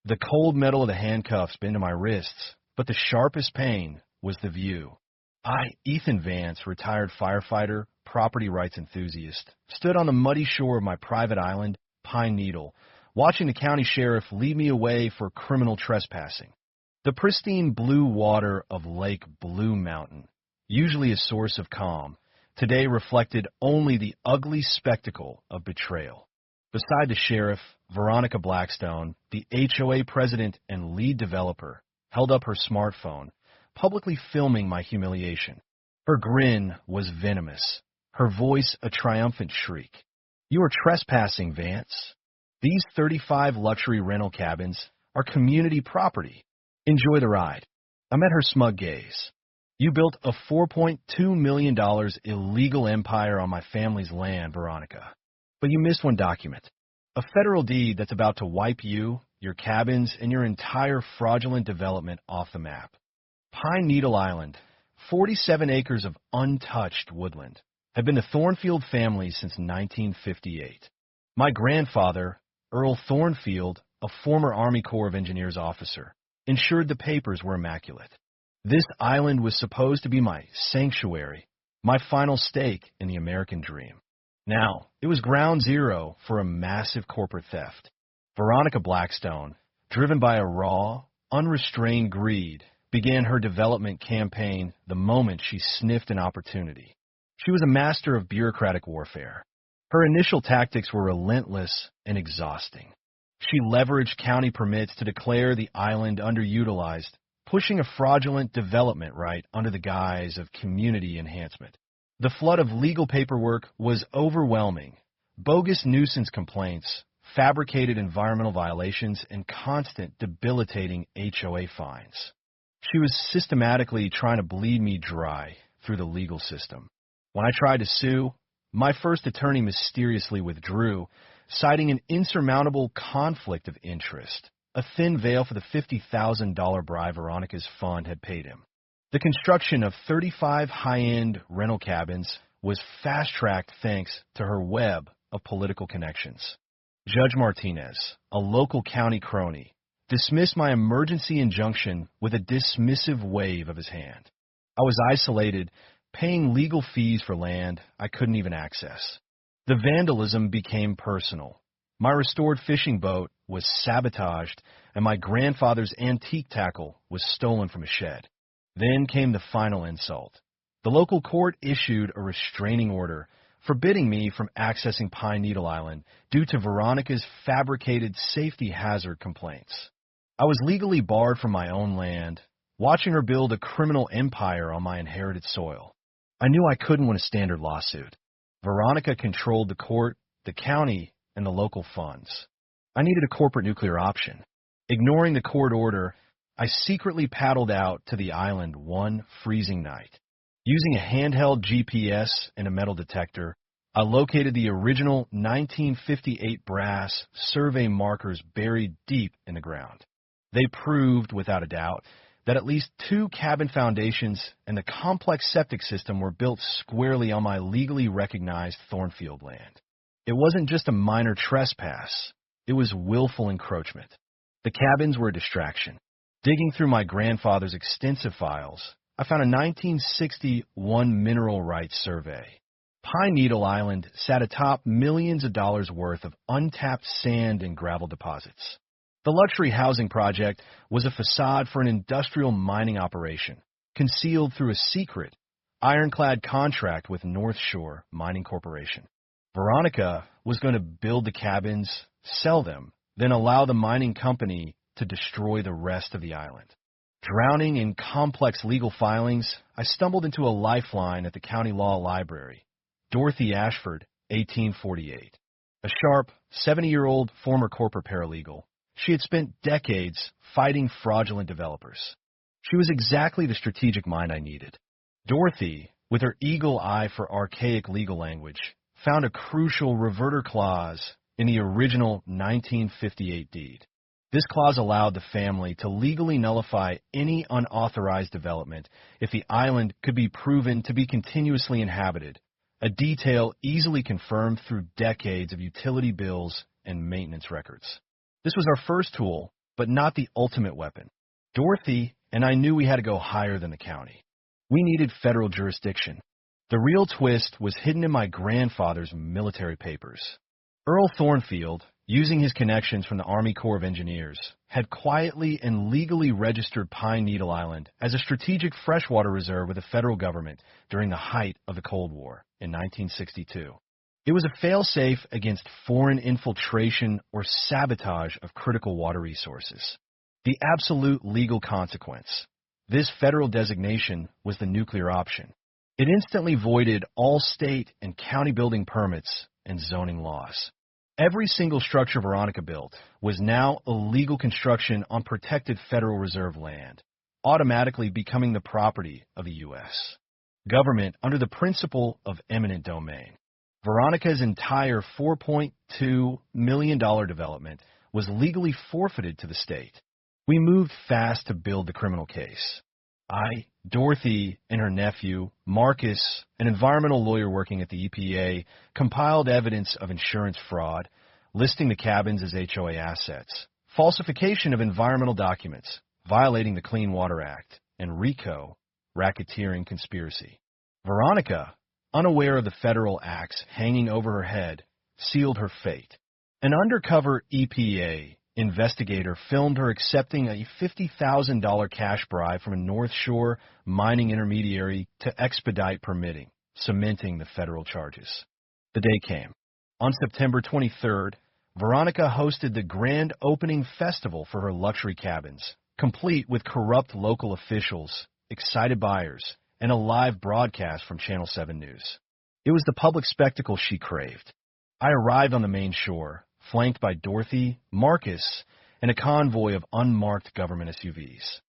The cold metal of the handcuffs bent to my wrists, but the sharpest pain was the view. I, Ethan Vance, retired firefighter, property rights enthusiast, stood on the muddy shore of my private island, Pine Needle, watching the county sheriff lead me away for criminal trespassing. The pristine blue water of Lake Blue Mountain, usually a source of calm, today reflected only the ugly spectacle of betrayal. Beside the sheriff, Veronica Blackstone, the HOA president and lead developer, held up her smartphone, publicly filming my humiliation. Her grin was venomous, her voice a triumphant shriek. "You are trespassing, Vance. These 35 luxury rental cabins are community property. Enjoy the ride." I met her smug gaze. "You built a $4.2 million illegal empire on my family's land, Veronica. But you missed one document. A federal deed that's about to wipe you, your cabins, and your entire fraudulent development off the map. Pine Needle Island, 47 acres of untouched woodland, had been the Thornfield family since 1958. My grandfather, Earl Thornfield, a former Army Corps of Engineers officer, ensured the papers were immaculate. This island was supposed to be my sanctuary, my final stake in the American dream. Now, it was ground zero for a massive corporate theft. Veronica Blackstone, driven by a raw, unrestrained greed, began her development campaign the moment she sniffed an opportunity. She was a master of bureaucratic warfare. Her initial tactics were relentless and exhausting. She leveraged county permits to declare the island underutilized, pushing a fraudulent development right under the guise of community enhancement. The flood of legal paperwork was overwhelming. Bogus nuisance complaints, fabricated environmental violations, and constant debilitating HOA fines. She was systematically trying to bleed me dry through the legal system. When I tried to sue, my first attorney mysteriously withdrew, citing an insurmountable conflict of interest, a thin veil for the $50,000 bribe Veronica's fund had paid him. The construction of 35 high-end rental cabins was fast-tracked thanks to her web of political connections. Judge Martinez, a local county crony, dismissed my emergency injunction with a dismissive wave of his hand. I was isolated, paying legal fees for land I couldn't even access. The vandalism became personal. My restored fishing boat was sabotaged, and my grandfather's antique tackle was stolen from a shed. Then came the final insult. The local court issued a restraining order forbidding me from accessing Pine Needle Island due to Veronica's fabricated safety hazard complaints. I was legally barred from my own land, watching her build a criminal empire on my inherited soil. I knew I couldn't win a standard lawsuit. Veronica controlled the court, the county, and the local funds. I needed a corporate nuclear option. Ignoring the court order, I secretly paddled out to the island one freezing night. Using a handheld GPS and a metal detector, I located the original 1958 brass survey markers buried deep in the ground. They proved, without a doubt, that at least 2 cabin foundations and the complex septic system were built squarely on my legally recognized Thornfield land. It wasn't just a minor trespass. It was willful encroachment. The cabins were a distraction. Digging through my grandfather's extensive files, I found a 1961 mineral rights survey. Pine Needle Island sat atop millions of dollars worth of untapped sand and gravel deposits. The luxury housing project was a facade for an industrial mining operation, concealed through a secret, ironclad contract with North Shore Mining Corporation. Veronica was going to build the cabins, sell them, then allow the mining company to destroy the rest of the island. Drowning in complex legal filings, I stumbled into a lifeline at the county law library. Dorothy Ashford, 1848. A sharp, 70-year-old former corporate paralegal. She had spent decades fighting fraudulent developers. She was exactly the strategic mind I needed. Dorothy, with her eagle eye for archaic legal language, found a crucial reverter clause in the original 1958 deed. This clause allowed the family to legally nullify any unauthorized development if the island could be proven to be continuously inhabited, a detail easily confirmed through decades of utility bills and maintenance records. This was our first tool but not the ultimate weapon. Dorothy and I knew we had to go higher than the county. We needed federal jurisdiction. The real twist was hidden in my grandfather's military papers. Earl Thornfield, using his connections from the Army Corps of Engineers, had quietly and legally registered Pine Needle Island as a strategic freshwater reserve with the federal government during the height of the Cold War in 1962. It was a fail-safe against foreign infiltration or sabotage of critical water resources. The absolute legal consequence. This federal designation was the nuclear option. It instantly voided all state and county building permits and zoning laws. Every single structure Veronica built was now illegal construction on protected Federal Reserve land, automatically becoming the property of the U.S. government under the principle of eminent domain. Veronica's entire $4.2 million development was legally forfeited to the state. We moved fast to build the criminal case. I, Dorothy, and her nephew, Marcus, an environmental lawyer working at the EPA, compiled evidence of insurance fraud, listing the cabins as HOA assets, falsification of environmental documents, violating the Clean Water Act, and RICO, racketeering conspiracy. Veronica, unaware of the federal axe hanging over her head, sealed her fate. An undercover EPA investigator filmed her accepting a $50,000 cash bribe from a North Shore mining intermediary to expedite permitting, cementing the federal charges. The day came. On September 23rd, Veronica hosted the grand opening festival for her luxury cabins, complete with corrupt local officials, excited buyers, and a live broadcast from Channel 7 News. It was the public spectacle she craved. I arrived on the main shore, flanked by Dorothy, Marcus, and a convoy of unmarked government SUVs.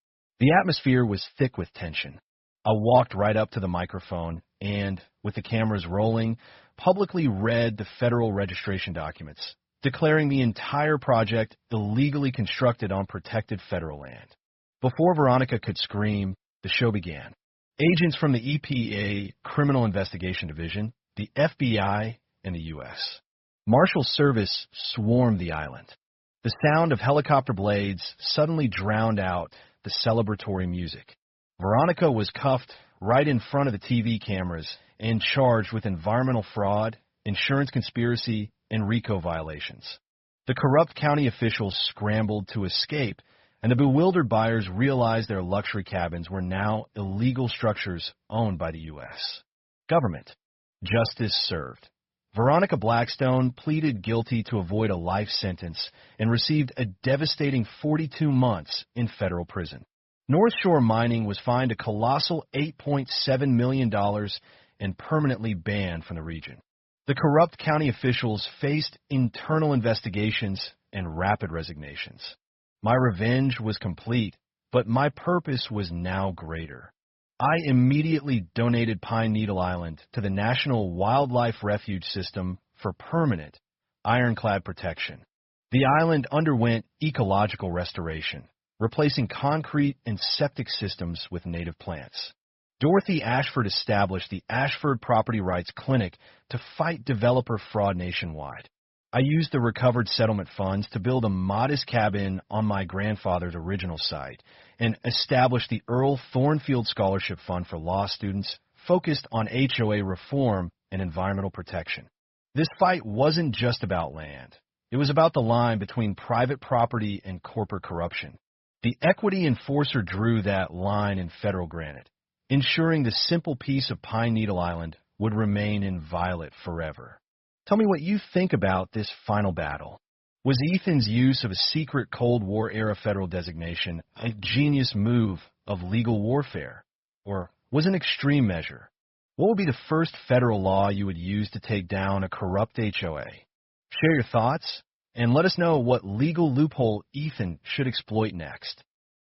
The atmosphere was thick with tension. I walked right up to the microphone and, with the cameras rolling, publicly read the federal registration documents, declaring the entire project illegally constructed on protected federal land. Before Veronica could scream, the show began. Agents from the EPA Criminal Investigation Division, the FBI, and the U.S. Marshal Service swarmed the island. The sound of helicopter blades suddenly drowned out the celebratory music. Veronica was cuffed right in front of the TV cameras and charged with environmental fraud, insurance conspiracy, and RICO violations. The corrupt county officials scrambled to escape, and the bewildered buyers realized their luxury cabins were now illegal structures owned by the U.S. government. Justice served. Veronica Blackstone pleaded guilty to avoid a life sentence and received a devastating 42 months in federal prison. North Shore Mining was fined a colossal $8.7 million and permanently banned from the region. The corrupt county officials faced internal investigations and rapid resignations. My revenge was complete, but my purpose was now greater. I immediately donated Pine Needle Island to the National Wildlife Refuge System for permanent, ironclad protection. The island underwent ecological restoration, replacing concrete and septic systems with native plants. Dorothy Ashford established the Ashford Property Rights Clinic to fight developer fraud nationwide. I used the recovered settlement funds to build a modest cabin on my grandfather's original site and established the Earl Thornfield Scholarship Fund for law students focused on HOA reform and environmental protection. This fight wasn't just about land. It was about the line between private property and corporate corruption. The equity enforcer drew that line in federal granite, ensuring the simple piece of Pine Needle Island would remain inviolate forever. Tell me what you think about this final battle. Was Ethan's use of a secret Cold War-era federal designation a genius move of legal warfare? Or was it an extreme measure? What would be the first federal law you would use to take down a corrupt HOA? Share your thoughts, and let us know what legal loophole Ethan should exploit next.